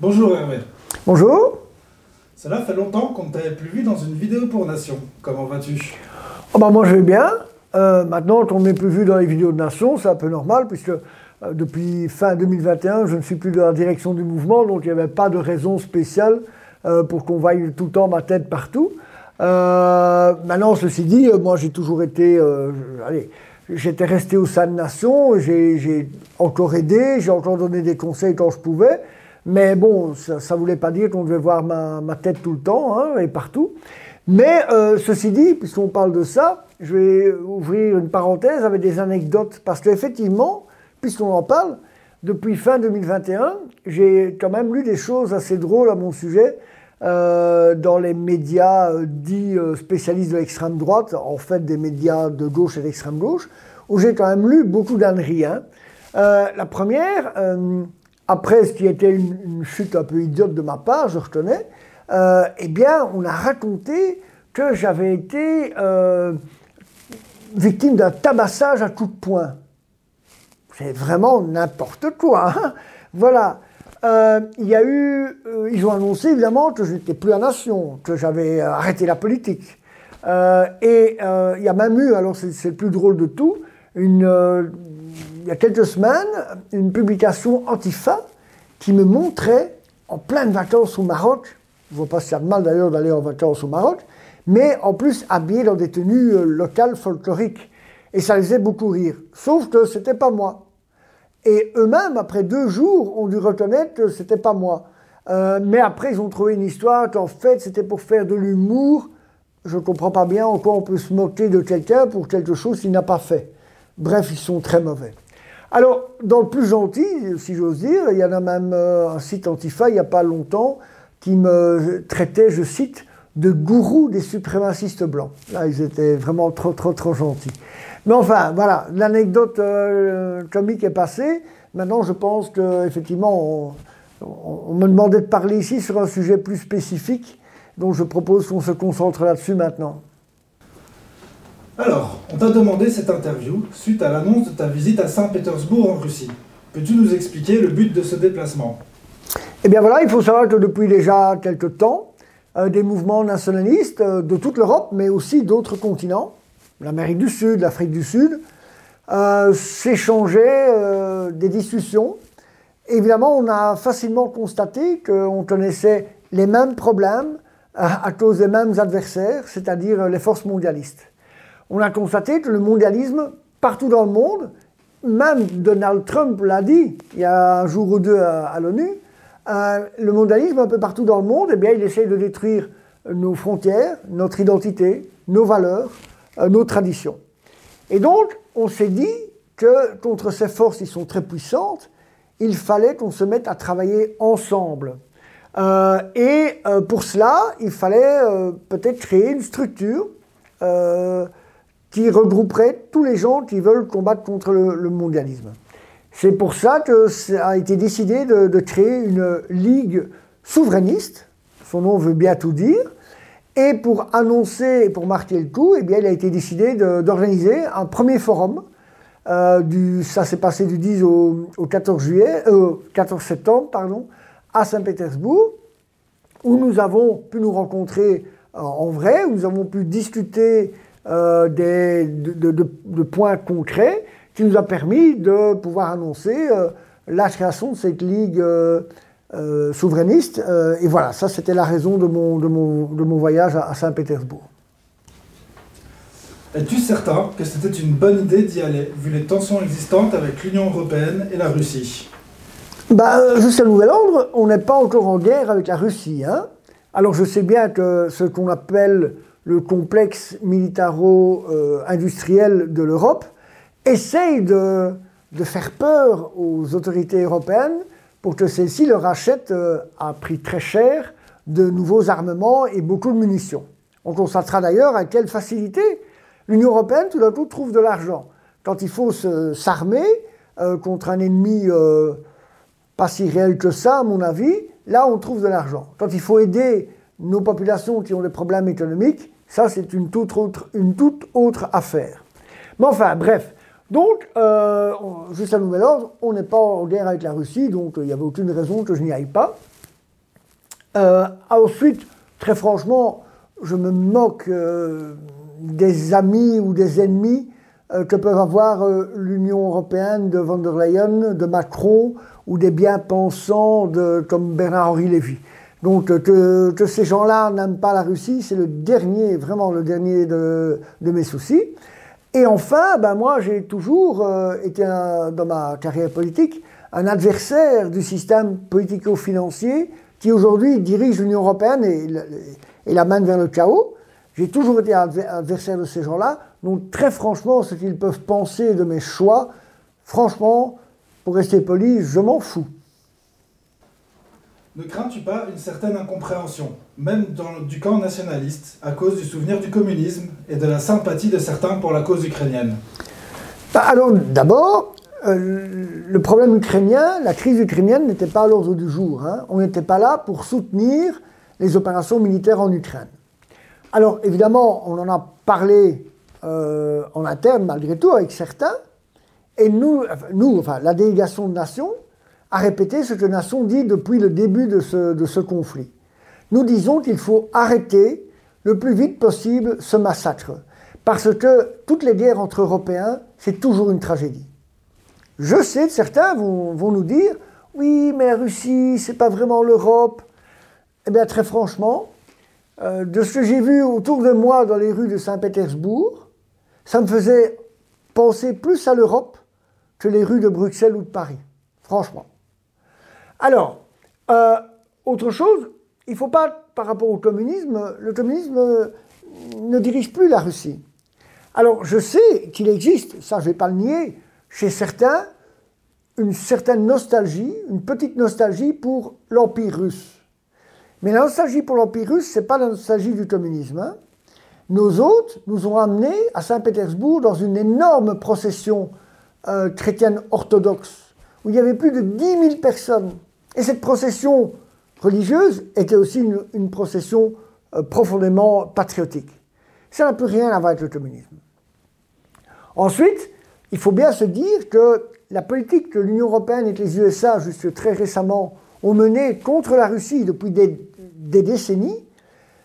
Bonjour Hervé. Bonjour. Cela fait longtemps qu'on ne t'avait plus vu dans une vidéo pour Nation. Comment vas-tu? Oh bah moi je vais bien. Maintenant qu'on ne m'est plus vu dans les vidéos de Nation, c'est un peu normal puisque depuis fin 2021, je ne suis plus dans la direction du mouvement, donc il n'y avait pas de raison spéciale pour qu'on voie tout le temps ma tête partout. Maintenant, ceci dit, moi j'ai toujours été... j'étais resté au sein de Nation, j'ai encore aidé, j'ai encore donné des conseils quand je pouvais. Mais bon, ça ne voulait pas dire qu'on devait voir ma tête tout le temps, hein, et partout. Mais ceci dit, puisqu'on parle de ça, je vais ouvrir une parenthèse avec des anecdotes. Parce qu'effectivement, puisqu'on en parle, depuis fin 2021, j'ai quand même lu des choses assez drôles à mon sujet dans les médias dits spécialistes de l'extrême droite, en fait des médias de gauche et d'extrême gauche, où j'ai quand même lu beaucoup d'âneries. Hein. La première... après ce qui était une chute un peu idiote de ma part, je retenais, eh bien, on a raconté que j'avais été victime d'un tabassage à coups de poing. C'est vraiment n'importe quoi. Hein. Voilà. Il y a eu, ils ont annoncé évidemment que je n'étais plus à Nation, que j'avais arrêté la politique. Il y a même eu, alors c'est le plus drôle de tout, il y a quelques semaines, une publication Antifa qui me montrait, en pleine vacances au Maroc, je ne vois pas si y a de mal d'ailleurs d'aller en vacances au Maroc, mais en plus habillé dans des tenues locales folkloriques. Et ça les faisait beaucoup rire. Sauf que c'était pas moi. Et eux-mêmes, après 2 jours, ont dû reconnaître que c'était pas moi. Mais après, ils ont trouvé une histoire qu'en fait, c'était pour faire de l'humour. Je ne comprends pas bien en quoi on peut se moquer de quelqu'un pour quelque chose qu'il n'a pas fait. Bref, ils sont très mauvais. Alors, dans le plus gentil, si j'ose dire, il y en a même un site Antifa, il n'y a pas longtemps, qui me traitait, je cite, de gourou des suprémacistes blancs. Là, ils étaient vraiment trop gentils. Mais enfin, voilà, l'anecdote comique est passée. Maintenant, je pense qu'effectivement, on me demandait de parler ici sur un sujet plus spécifique, donc je propose qu'on se concentre là-dessus maintenant. Alors, on t'a demandé cette interview suite à l'annonce de ta visite à Saint-Pétersbourg en Russie. Peux-tu nous expliquer le but de ce déplacement? Eh bien voilà, il faut savoir que depuis déjà quelque temps, des mouvements nationalistes de toute l'Europe, mais aussi d'autres continents, l'Amérique du Sud, l'Afrique du Sud, s'échangeaient des discussions. Évidemment, on a facilement constaté qu'on connaissait les mêmes problèmes à cause des mêmes adversaires, c'est-à-dire les forces mondialistes. On a constaté que le mondialisme, partout dans le monde, même Donald Trump l'a dit il y a un jour ou deux à l'ONU, le mondialisme un peu partout dans le monde, eh bien, il essaye de détruire nos frontières, notre identité, nos valeurs, nos traditions. Et donc, on s'est dit que contre ces forces qui sont très puissantes, il fallait qu'on se mette à travailler ensemble. Pour cela, il fallait peut-être créer une structure qui regrouperait tous les gens qui veulent combattre contre le mondialisme. C'est pour ça que ça a été décidé de créer une ligue souverainiste, son nom veut bien tout dire, et pour annoncer et pour marquer le coup, eh bien, il a été décidé d'organiser un premier forum. Ça s'est passé du 10 au 14 septembre, à Saint-Pétersbourg, où nous avons pu nous rencontrer en vrai, où nous avons pu discuter de points concrets qui nous a permis de pouvoir annoncer la création de cette ligue souverainiste. Et voilà, ça c'était la raison de mon voyage à Saint-Pétersbourg. Es-tu certain que c'était une bonne idée d'y aller, vu les tensions existantes avec l'Union européenne et la Russie? Jusqu'à nouvel ordre, on n'est pas encore en guerre avec la Russie. Hein. Alors je sais bien que ce qu'on appelle le complexe militaro-industriel de l'Europe essaye de faire peur aux autorités européennes pour que celles-ci leur achètent à prix très cher de nouveaux armements et beaucoup de munitions. On constatera d'ailleurs à quelle facilité l'Union européenne tout d'un coup trouve de l'argent. Quand il faut s'armer contre un ennemi pas si réel que ça, à mon avis, là on trouve de l'argent. Quand il faut aider nos populations qui ont des problèmes économiques, ça c'est une toute autre affaire. Mais enfin, bref. Donc, juste à nouvel ordre, on n'est pas en guerre avec la Russie, donc il n'y avait aucune raison que je n'y aille pas. Ensuite, très franchement, je me moque des amis ou des ennemis que peuvent avoir l'Union européenne de von der Leyen, de Macron, ou des bien-pensants comme Bernard-Henri Lévy. Donc que ces gens-là n'aiment pas la Russie, c'est le dernier, vraiment le dernier de mes soucis. Et enfin, moi j'ai toujours été, dans ma carrière politique, un adversaire du système politico-financier qui aujourd'hui dirige l'Union européenne et l'amène vers le chaos. J'ai toujours été adversaire de ces gens-là. Donc très franchement, ce qu'ils peuvent penser de mes choix, franchement, pour rester poli, je m'en fous. Ne crains-tu pas une certaine incompréhension, même du camp nationaliste, à cause du souvenir du communisme et de la sympathie de certains pour la cause ukrainienne? Alors d'abord, le problème ukrainien, la crise ukrainienne n'était pas à l'ordre du jour. On n'était pas là pour soutenir les opérations militaires en Ukraine. Alors évidemment, on en a parlé en interne malgré tout avec certains, et nous, la délégation de Nations, a répété ce que Nations dit depuis le début de ce conflit. Nous disons qu'il faut arrêter le plus vite possible ce massacre, parce que toutes les guerres entre Européens, c'est toujours une tragédie. Je sais que certains vont nous dire « Oui, mais la Russie, c'est pas vraiment l'Europe ». Eh bien, très franchement, de ce que j'ai vu autour de moi dans les rues de Saint-Pétersbourg, ça me faisait penser plus à l'Europe que les rues de Bruxelles ou de Paris, franchement. Alors, autre chose, il ne faut pas, par rapport au communisme, le communisme ne dirige plus la Russie. Alors, je sais qu'il existe, ça je ne vais pas le nier, chez certains, une certaine nostalgie, une petite nostalgie pour l'Empire russe. Mais la nostalgie pour l'Empire russe, ce n'est pas la nostalgie du communisme. Nos hôtes nous ont amenés à Saint-Pétersbourg dans une énorme procession chrétienne orthodoxe, où il y avait plus de 10 000 personnes. Et cette procession religieuse était aussi une procession profondément patriotique. Ça n'a plus rien à voir avec le communisme. Ensuite, il faut bien se dire que la politique que l'Union européenne et que les USA, jusque très récemment, ont menée contre la Russie depuis des décennies,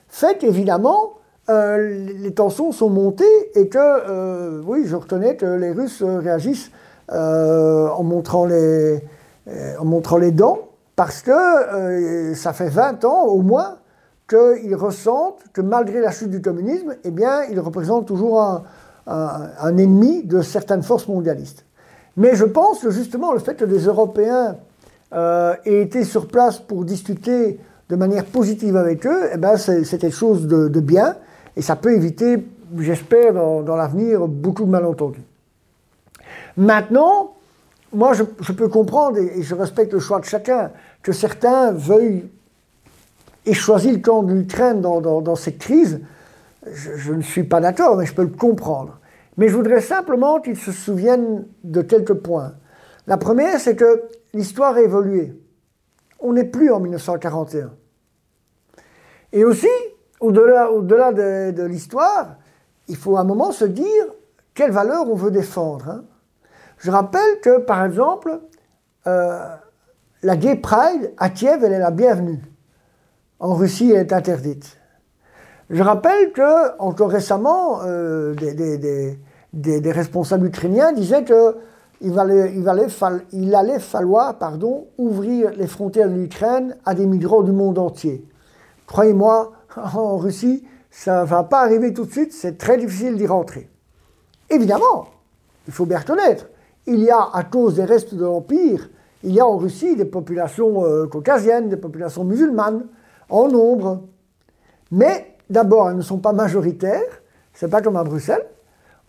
fait qu'évidemment, les tensions sont montées et que, oui, je reconnais que les Russes réagissent en montrant les dents, parce que ça fait 20 ans au moins qu'ils ressentent que malgré la chute du communisme, eh bien, ils représentent toujours un ennemi de certaines forces mondialistes. Mais je pense que justement le fait que des Européens aient été sur place pour discuter de manière positive avec eux, eh ben, c'est quelque chose de bien, et ça peut éviter, j'espère, dans l'avenir, beaucoup de malentendus. Maintenant, moi je peux comprendre, et je respecte le choix de chacun, que certains veuillent et choisissent le camp de l'Ukraine dans cette crise. Je ne suis pas d'accord, mais je peux le comprendre. Mais je voudrais simplement qu'ils se souviennent de quelques points. La première, c'est que l'histoire a évolué. On n'est plus en 1941. Et aussi, au-delà de l'histoire, il faut à un moment se dire quelles valeurs on veut défendre. Je rappelle que, par exemple, la Gay Pride à Kiev, elle est la bienvenue. En Russie, elle est interdite. Je rappelle que, encore récemment, des responsables ukrainiens disaient qu'il allait falloir ouvrir les frontières de l'Ukraine à des migrants du monde entier. Croyez-moi, en Russie, ça ne va pas arriver tout de suite, c'est très difficile d'y rentrer. Évidemment, il faut bien reconnaître, il y a, à cause des restes de l'Empire, il y a en Russie des populations caucasiennes, des populations musulmanes, en nombre. Mais d'abord, elles ne sont pas majoritaires, c'est pas comme à Bruxelles.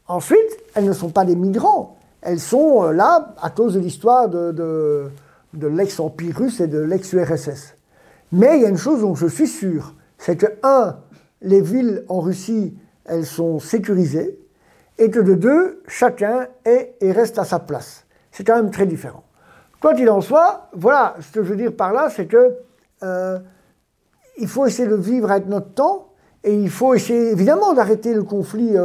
Ensuite, elles ne sont pas des migrants. Elles sont là à cause de l'histoire de l'ex-empire russe et de l'ex-URSS. Mais il y a une chose dont je suis sûr, c'est que, les villes en Russie, elles sont sécurisées, et que de deux, chacun est et reste à sa place. C'est quand même très différent. Quoi qu'il en soit, voilà, ce que je veux dire par là, c'est que il faut essayer de vivre avec notre temps, et il faut essayer évidemment d'arrêter le conflit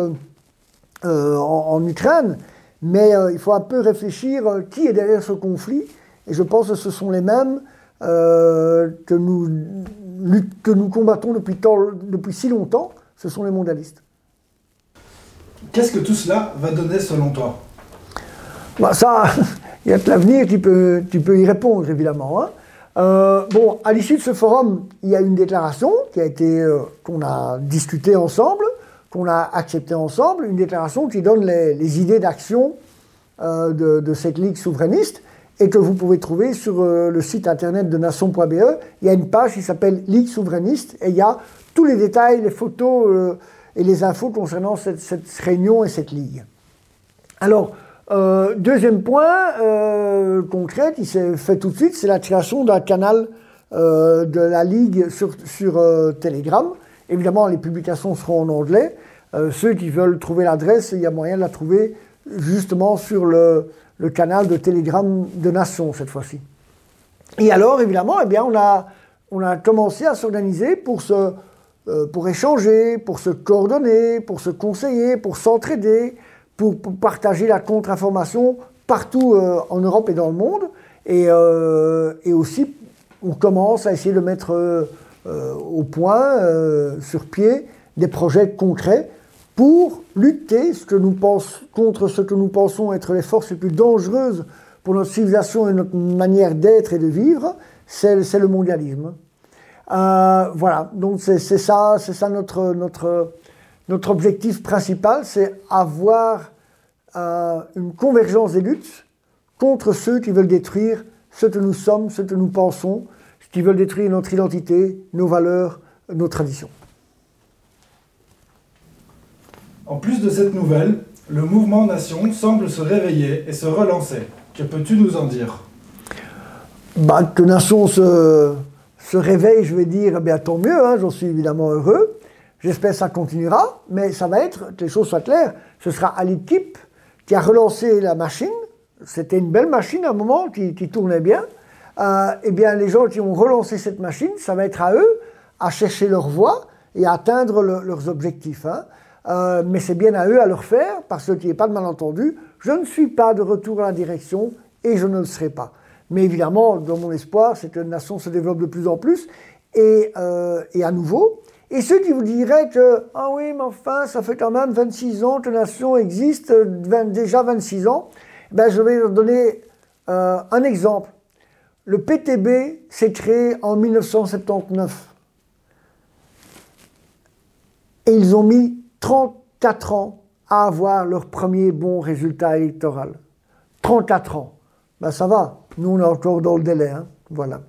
en Ukraine, mais il faut un peu réfléchir qui est derrière ce conflit, et je pense que ce sont les mêmes que nous lutte que nous combattons depuis si longtemps, ce sont les mondialistes. Qu'est-ce que tout cela va donner selon toi? Bah ça, il y a que l'avenir, tu peux y répondre évidemment. Hein. Bon, à l'issue de ce forum, il y a une déclaration qui a été, qu'on a discutée ensemble, qu'on a acceptée ensemble, une déclaration qui donne les idées d'action de cette Ligue souverainiste et que vous pouvez trouver sur le site internet de nation.be. Il y a une page qui s'appelle Ligue souverainiste et il y a tous les détails, les photos et les infos concernant cette réunion et cette Ligue. Alors, deuxième point concret qui s'est fait tout de suite, c'est la création d'un canal de la Ligue sur Telegram. Évidemment, les publications seront en anglais. Ceux qui veulent trouver l'adresse, il y a moyen de la trouver justement sur le canal de Telegram de Nation cette fois-ci. Et alors, évidemment, eh bien, on a commencé à s'organiser pour échanger, pour se coordonner, pour se conseiller, pour s'entraider, pour partager la contre-information partout en Europe et dans le monde. Et aussi, on commence à essayer de mettre au point, sur pied, des projets concrets pour lutter contre ce que nous pensons être les forces les plus dangereuses pour notre civilisation et notre manière d'être et de vivre, c'est le mondialisme. Voilà, donc c'est ça notre objectif principal, c'est avoir une convergence des luttes contre ceux qui veulent détruire ce que nous sommes, ce que nous pensons, qui veulent détruire notre identité, nos valeurs, nos traditions. En plus de cette nouvelle, le mouvement Nation semble se réveiller et se relancer. Que peux-tu nous en dire? Que Nation se réveille, je vais dire, eh bien tant mieux, hein, j'en suis évidemment heureux. J'espère que ça continuera, mais ça va être, que les choses soient claires, ce sera à l'équipe qui a relancé la machine. C'était une belle machine à un moment qui tournait bien. Eh bien, les gens qui ont relancé cette machine, ça va être à eux à chercher leur voie et à atteindre leurs objectifs. Hein. Mais c'est bien à eux à le faire, parce qu'il n'y ait pas de malentendu. Je ne suis pas de retour à la direction et je ne le serai pas. Mais évidemment, dans mon espoir, c'est que la nation se développe de plus en plus et à nouveau. Et ceux qui vous diraient que, ah oui, mais enfin, ça fait quand même 26 ans que la nation existe, déjà 26 ans, ben, je vais leur donner un exemple. Le PTB s'est créé en 1979. Et ils ont mis 34 ans à avoir leur premier bon résultat électoral. 34 ans. Ben ça va, nous on est encore dans le délai, hein. Voilà.